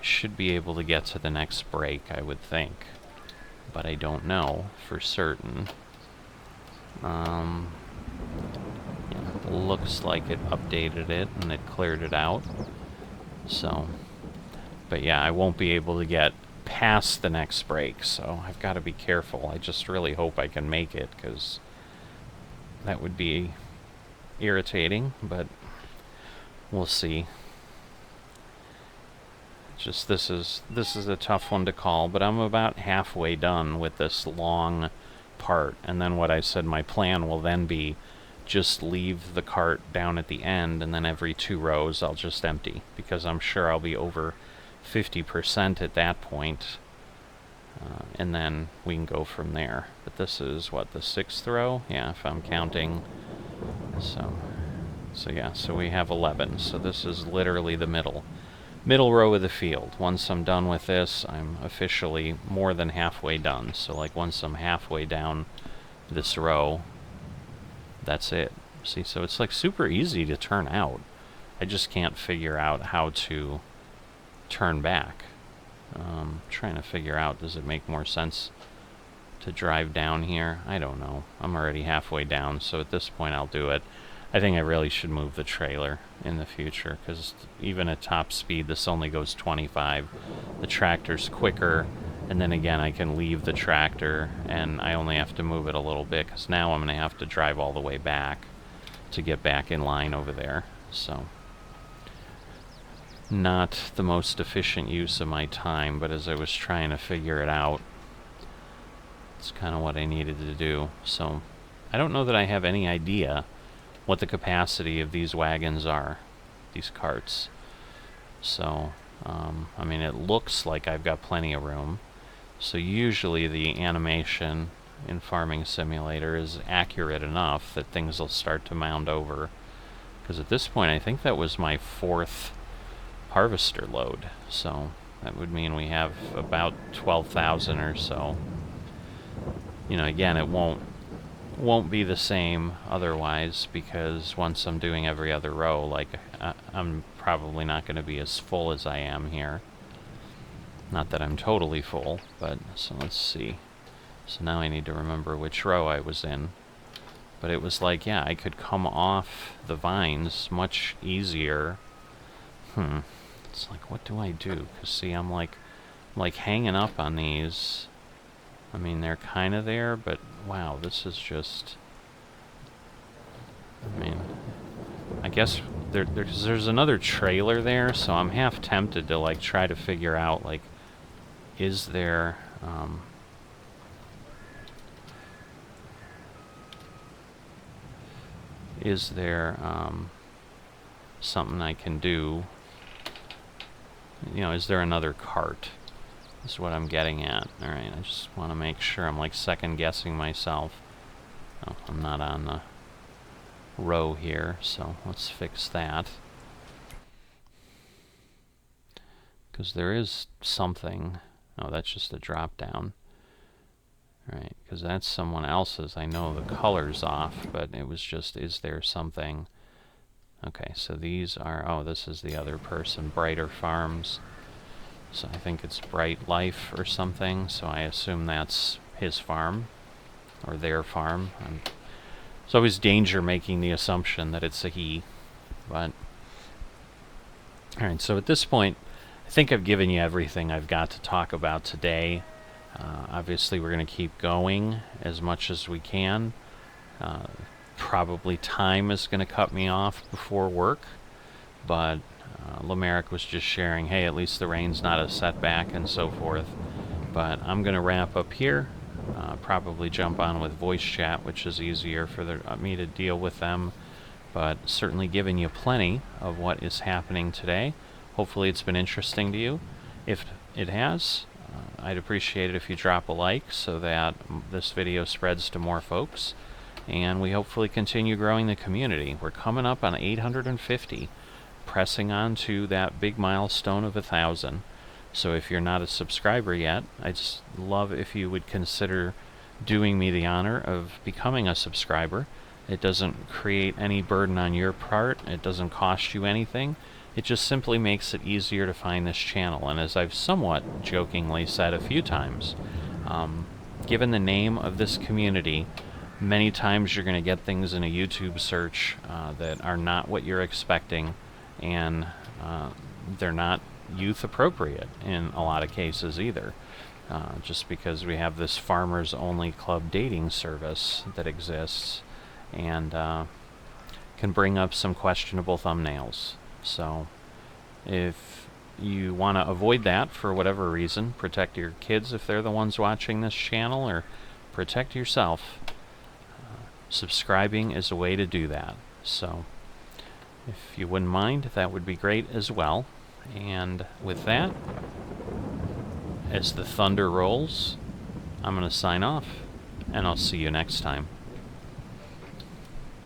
I should be able to get to the next break, I would think, but I don't know for certain. Looks like it updated it and it cleared it out. So, but yeah, I won't be able to get past the next break, so I've got to be careful. I just really hope I can make it, because that would be irritating, but we'll see. Just this is a tough one to call, but I'm about halfway done with this long part, and then what I said my plan will then be just leave the cart down at the end, and then every 2 rows I'll just empty, because I'm sure I'll be over 50% at that point, and then we can go from there. But this is, what, the 6th row? Yeah, if I'm counting. So yeah, so we have 11. So this is literally the middle row of the field. Once I'm done with this, I'm officially more than halfway done. So like once I'm halfway down this row, that's it. See, so it's like super easy to turn out. I just can't figure out how to turn back. Trying to figure out, does it make more sense to drive down here? I don't know. I'm already halfway down, so at this point I'll do it. I think I really should move the trailer in the future, because even at top speed this only goes 25. The tractor's quicker, and then again I can leave the tractor and I only have to move it a little bit, because now I'm going to have to drive all the way back to get back in line over there. So not the most efficient use of my time, but as I was trying to figure it out, it's kind of what I needed to do. So I don't know that I have any idea what the capacity of these wagons are, these carts. So I mean, it looks like I've got plenty of room. So usually the animation in Farming Simulator is accurate enough that things will start to mound over, because at this point I think that was my 4th harvester load, so that would mean we have about 12,000 or so. You know, again, it won't be the same otherwise, because once I'm doing every other row, like I'm probably not going to be as full as I am here. Not that I'm totally full, but so let's see. So now I need to remember which row I was in. But it was like, yeah, I could come off the vines much easier. It's like, what do I do? Because see, I'm like hanging up on these. I mean, they're kind of there, but wow, this is just... I mean, I guess there's another trailer there, so I'm half tempted to like try to figure out, like, is there... is there something I can do? You know, is there another cart? Is what I'm getting at. Alright, I just want to make sure. I'm like second guessing myself. Oh, I'm not on the row here, so let's fix that. Because there is something. Oh, that's just a drop down. Right, because that's someone else's. I know the color's off, but it was just, is there something? Okay, so these are, oh, this is the other person, Brighter Farms. So I think it's Bright Life or something, so I assume that's his farm, or their farm. It's always danger making the assumption that it's a he, but... Alright, so at this point, I think I've given you everything I've got to talk about today. Obviously, we're going to keep going as much as we can. Probably time is going to cut me off before work, but Lamerick was just sharing, hey, at least the rain's not a setback and so forth. But I'm going to wrap up here, probably jump on with voice chat, which is easier for me to deal with them, but certainly giving you plenty of what is happening today. Hopefully it's been interesting to you. If it has, I'd appreciate it if you drop a like so that this video spreads to more folks, and we hopefully continue growing the community. We're coming up on 850, pressing on to that big milestone of 1,000. So if you're not a subscriber yet, I'd just love if you would consider doing me the honor of becoming a subscriber. It doesn't create any burden on your part. It doesn't cost you anything. It just simply makes it easier to find this channel. And as I've somewhat jokingly said a few times, given the name of this community, many times you're going to get things in a YouTube search that are not what you're expecting, and they're not youth appropriate in a lot of cases either. Just because we have this farmers only club dating service that exists and can bring up some questionable thumbnails. So if you want to avoid that for whatever reason, protect your kids if they're the ones watching this channel, or protect yourself, subscribing is a way to do that. So if you wouldn't mind, that would be great as well. And with that, as the thunder rolls, I'm going to sign off, and I'll see you next time.